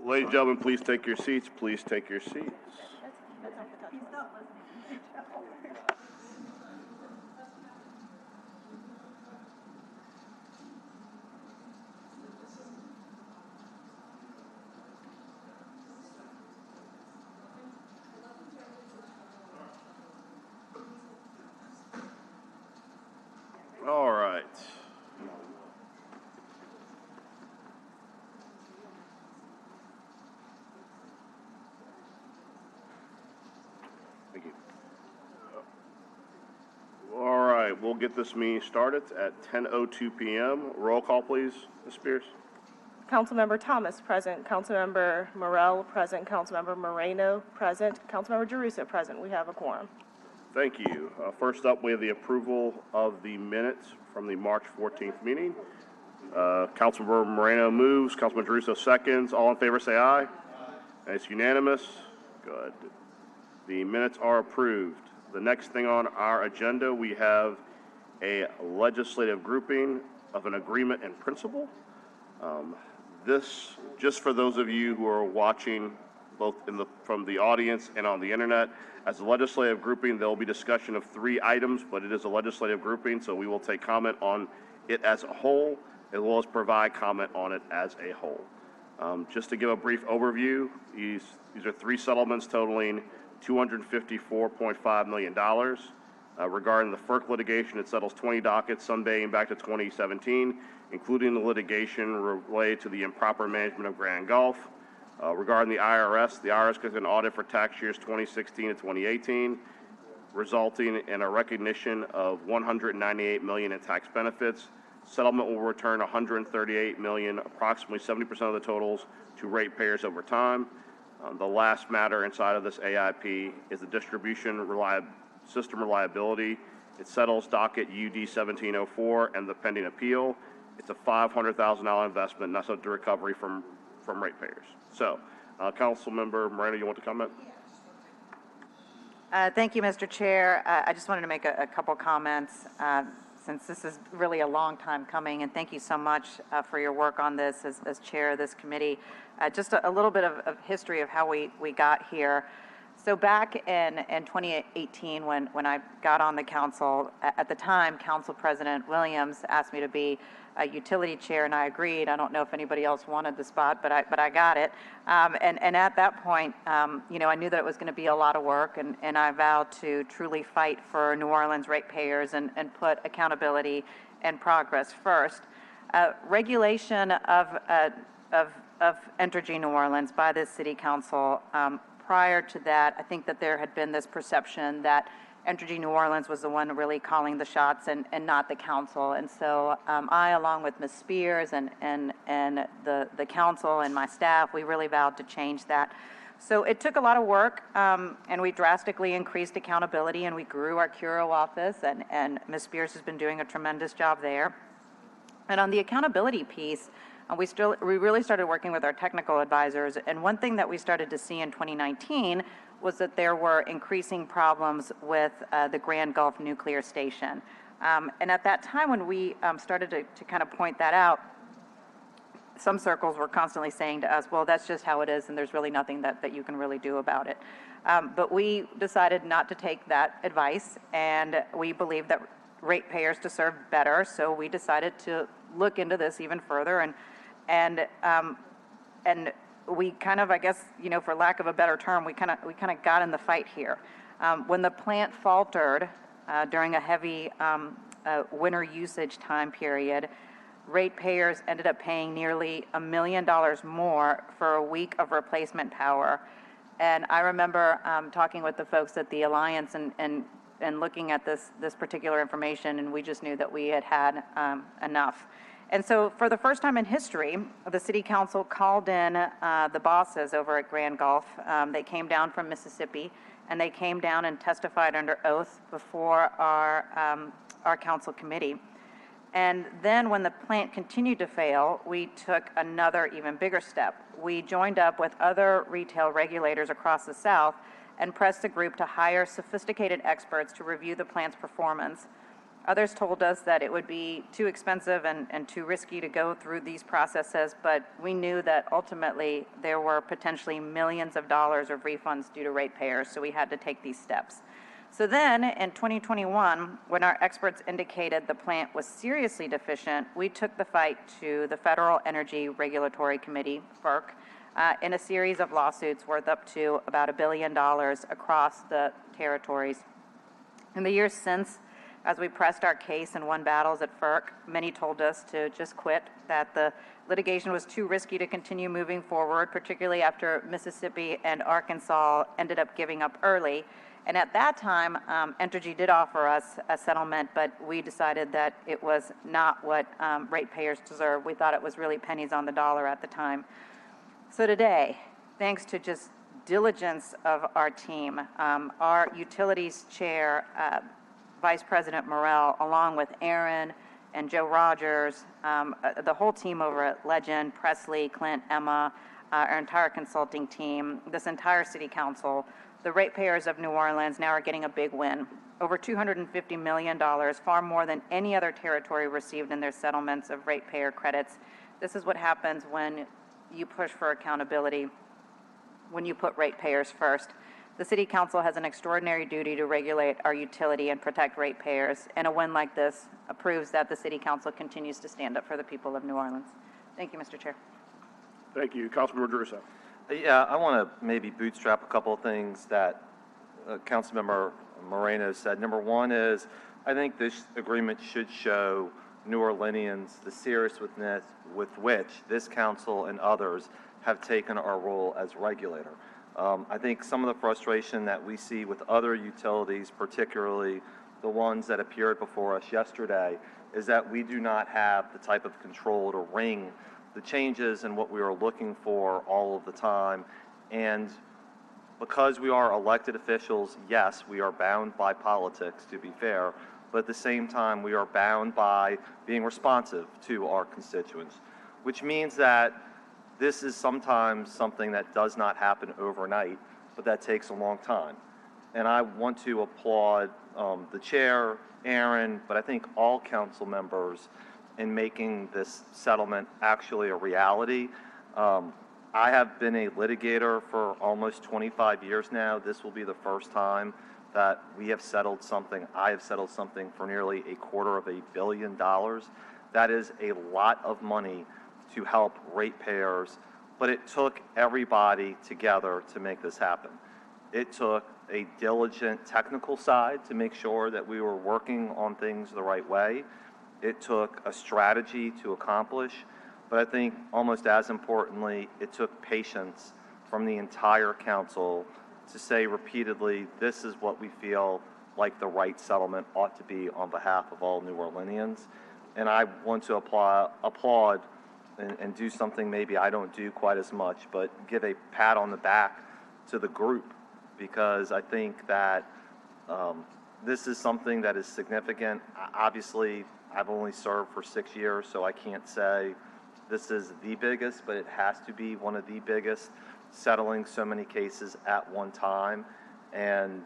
Ladies and gentlemen, please take your seats. Please take your seats. All right. Thank you. All right, we'll get this meeting started at 10:02 p.m. Roll call, please. Ms. Spears. Councilmember Thomas, present. Councilmember Morell, present. Councilmember Moreno, present. Councilmember Jerusa, present. We have a quorum. Thank you. First up, we have the approval of the minutes from the March 14th meeting. Councilmember Moreno moves. Councilmember Jerusa seconds. All in favor say aye. And it's unanimous. Good. The minutes are approved. The next thing on our agenda, we have a legislative grouping of an agreement in principle. This, just for those of you who are watching both from the audience and on the internet, as a legislative grouping, there will be discussion of 3 items, but it is a legislative grouping, so we will take comment on it as a whole, as well as provide comment on it as a whole. Just to give a brief overview, these are 3 settlements totaling $254.5 million. Regarding the FERC litigation, it settles 20 dockets, some dating back to 2017, including the litigation related to the improper management of Grand Gulf. Regarding the IRS conducted an audit for tax years 2016 to 2018, resulting in a recognition of $198 million in tax benefits. Settlement will return $138 million, approximately 70% of the totals, to ratepayers over time. The last matter inside of this AIP is the distribution system reliability. It settles docket UD 1704 and the pending appeal. It's a $500,000 investment, not subject to recovery from ratepayers. So, Councilmember Moreno, you want to comment? Thank you, Mr. Chair. I just wanted to make a couple comments since this is really a long time coming, and thank you so much for your work on this as chair of this committee. Just a little bit of history of how we got here. So back in 2018, when I got on the council, at the time, Council President Williams asked me to be a utility chair, and I agreed. I don't know if anybody else wanted the spot, but I got it. And at that point, I knew that it was going to be a lot of work, and I vowed to truly fight for New Orleans ratepayers and put accountability and progress first. Regulation of Entergy New Orleans by the City Council. Prior to that, I think that there had been this perception that Entergy New Orleans was the one really calling the shots and not the council. And so I, along with Ms. Spears and the council and my staff, we really vowed to change that. So it took a lot of work, and we drastically increased accountability, and we grew our Curo office, and Ms. Spears has been doing a tremendous job there. And on the accountability piece, we really started working with our technical advisors, and one thing that we started to see in 2019 was that there were increasing problems with the Grand Gulf nuclear station. And at that time when we started to kind of point that out, some circles were constantly saying to us, well, that's just how it is, and there's really nothing that you can really do about it. But we decided not to take that advice, and we believe that ratepayers deserve better, so we decided to look into this even further, and we kind of, I guess, for lack of a better term, we kind of got in the fight here. When the plant faltered during a heavy winter usage time period, ratepayers ended up paying nearly $1 million more for a week of replacement power. And I remember talking with the folks at the Alliance and looking at this particular information, and we just knew that we had enough. And so for the first time in history, the City Council called in the bosses over at Grand Gulf. They came down from Mississippi, and they came down and testified under oath before our council committee. And then when the plant continued to fail, we took another even bigger step. We joined up with other retail regulators across the South and pressed the group to hire sophisticated experts to review the plant's performance. Others told us that it would be too expensive and too risky to go through these processes, but we knew that ultimately there were potentially millions of dollars of refunds due to ratepayers, so we had to take these steps. So then, in 2021, when our experts indicated the plant was seriously deficient, we took the fight to the Federal Energy Regulatory Committee, FERC, in a series of lawsuits worth up to about $1 billion across the territories. In the years since, as we pressed our case and won battles at FERC, many told us to just quit, that the litigation was too risky to continue moving forward, particularly after Mississippi and Arkansas ended up giving up early. And at that time, Entergy did offer us a settlement, but we decided that it was not what ratepayers deserve. We thought it was really pennies on the dollar at the time. So today, thanks to just diligence of our team, our utilities chair, Vice President Morell, along with Aaron and Joe Rogers, the whole team over at Legend, Presley, Clint, Emma, our entire consulting team, this entire city council, the ratepayers of New Orleans now are getting a big win. Over $250 million, far more than any other territory received in their settlements of ratepayer credits. This is what happens when you push for accountability, when you put ratepayers first. The City Council has an extraordinary duty to regulate our utility and protect ratepayers, and a win like this proves that the City Council continues to stand up for the people of New Orleans. Thank you, Mr. Chair. Thank you. Councilmember Druso. Yeah, I want to maybe bootstrap a couple of things that Councilmember Moreno said. Number one is, I think this agreement should show New Orleanians the seriousness with which this council and others have taken our role as regulator. I think some of the frustration that we see with other utilities, particularly the ones that appeared before us yesterday, is that we do not have the type of control to ring the changes and what we are looking for all of the time. And because we are elected officials, yes, we are bound by politics, to be fair, but at the same time, we are bound by being responsive to our constituents, which means that this is sometimes something that does not happen overnight, but that takes a long time. And I want to applaud the chair, Aaron, but I think all council members in making this settlement actually a reality. I have been a litigator for almost 25 years now. This will be the first time that we have settled something. I have settled something for nearly $250 million. That is a lot of money to help ratepayers, but it took everybody together to make this happen. It took a diligent technical side to make sure that we were working on things the right way. It took a strategy to accomplish, but I think almost as importantly, it took patience from the entire council to say repeatedly, this is what we feel like the right settlement ought to be on behalf of all New Orleanians. And I want to applaud and do something maybe I don't do quite as much, but give a pat on the back to the group, because I think that this is something that is significant. Obviously, I've only served for 6 years, so I can't say this is the biggest, but it has to be one of the biggest, settling so many cases at one time. And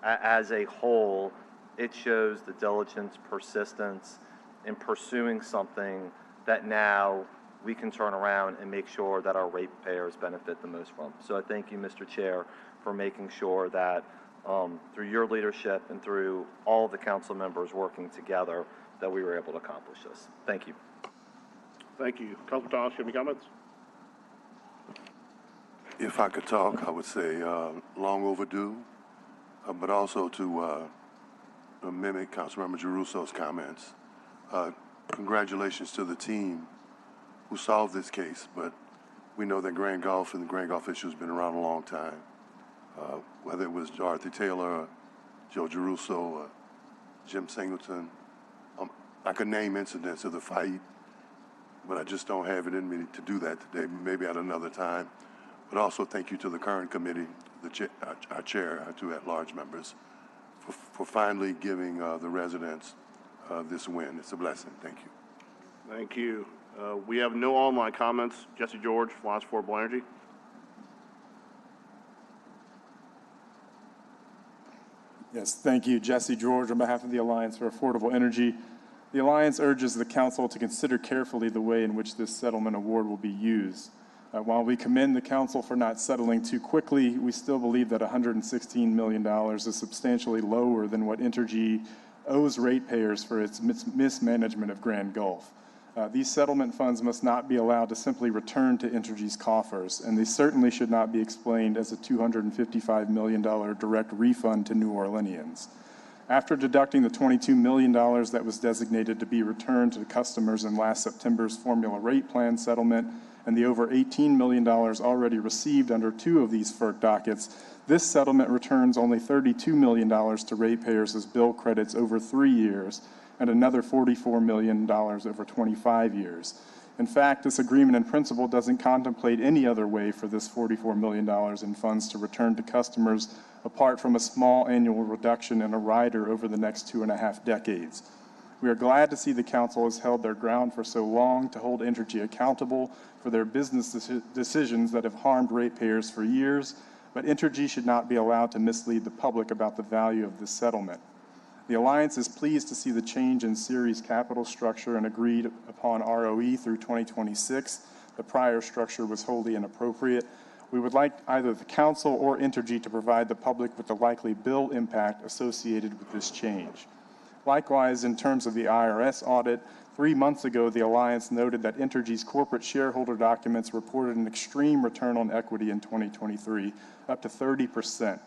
as a whole, it shows the diligence, persistence in pursuing something that now we can turn around and make sure that our ratepayers benefit the most from. So I thank you, Mr. Chair, for making sure that through your leadership and through all of the council members working together, that we were able to accomplish this. Thank you. Thank you. Councilman Thomas, you have any comments? If I could talk, I would say long overdue, but also to mimic Councilmember Giarruso's comments. Congratulations to the team who solved this case, but we know that Grand Gulf and the Grand Gulf issue has been around a long time. Whether it was Dorothy Taylor, Joe Giarruso, Jim Singleton, I could name incidents of the fight, but I just don't have it in me to do that today, maybe at another time. But also thank you to the current committee, our chair, our two at-large members, for finally giving the residents this win. It's a blessing. Thank you. Thank you. We have no online comments. Jesse George, Lines 4 Blannergy. Yes, thank you. Jesse George on behalf of the Alliance for Affordable Energy. The Alliance urges the Council to consider carefully the way in which this settlement award will be used. While we commend the Council for not settling too quickly, we still believe that $116 million is substantially lower than what Entergy owes ratepayers for its mismanagement of Grand Gulf. These settlement funds must not be allowed to simply return to Entergy's coffers, and they certainly should not be explained as a $255 million direct refund to New Orleanians. After deducting the $22 million that was designated to be returned to customers in last September's formula rate plan settlement and the over $18 million already received under 2 of these FERC dockets, this settlement returns only $32 million to ratepayers as bill credits over 3 years and another $44 million over 25 years. In fact, this agreement in principle doesn't contemplate any other way for this $44 million in funds to return to customers apart from a small annual reduction in a rider over the next 2.5 decades. We are glad to see the Council has held their ground for so long to hold Entergy accountable for their business decisions that have harmed ratepayers for years, but Entergy should not be allowed to mislead the public about the value of this settlement. The Alliance is pleased to see the change in Ceres capital structure and agreed upon ROE through 2026. The prior structure was wholly inappropriate. We would like either the Council or Entergy to provide the public with the likely bill impact associated with this change. Likewise, in terms of the IRS audit, 3 months ago, the Alliance noted that Entergy's corporate shareholder documents reported an extreme return on equity in 2023, up to 30%.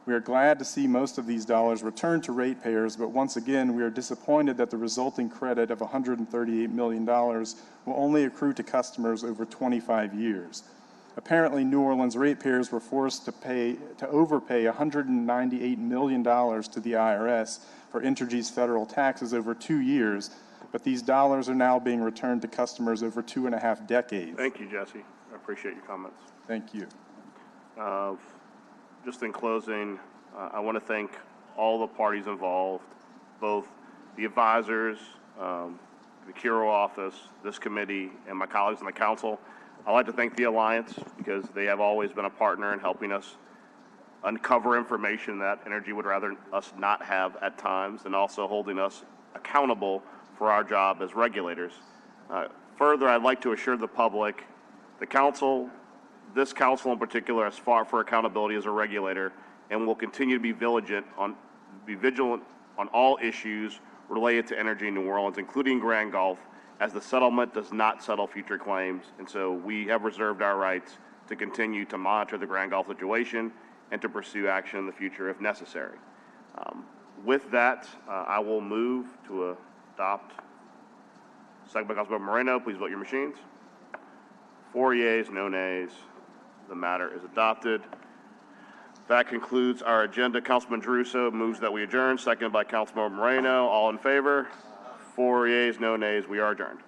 We are glad to see most of these dollars return to ratepayers, but once again, we are disappointed that the resulting credit of $138 million will only accrue to customers over 25 years. Apparently, New Orleans ratepayers were forced to overpay $198 million to the IRS for Entergy's federal taxes over 2 years, but these dollars are now being returned to customers over 2.5 decades. Thank you, Jesse. I appreciate your comments. Thank you. Just in closing, I want to thank all the parties involved, both the advisors, the Curo office, this committee, and my colleagues on the Council. I'd like to thank the Alliance because they have always been a partner in helping us uncover information that Entergy would rather us not have at times, and also holding us accountable for our job as regulators. Further, I'd like to assure the public, the Council, this Council in particular, has fought for accountability as a regulator and will continue to be vigilant on all issues related to energy in New Orleans, including Grand Gulf, as the settlement does not settle future claims. And so we have reserved our rights to continue to monitor the Grand Gulf situation and to pursue action in the future if necessary. With that, I will move to adopt. Second by Councilmember Moreno, please vote your machines. 4 yeas, no nays. The matter is adopted. That concludes our agenda. Councilman Druso moves that we adjourn, seconded by Councilmember Moreno. All in favor? 4 yeas, no nays. We are adjourned.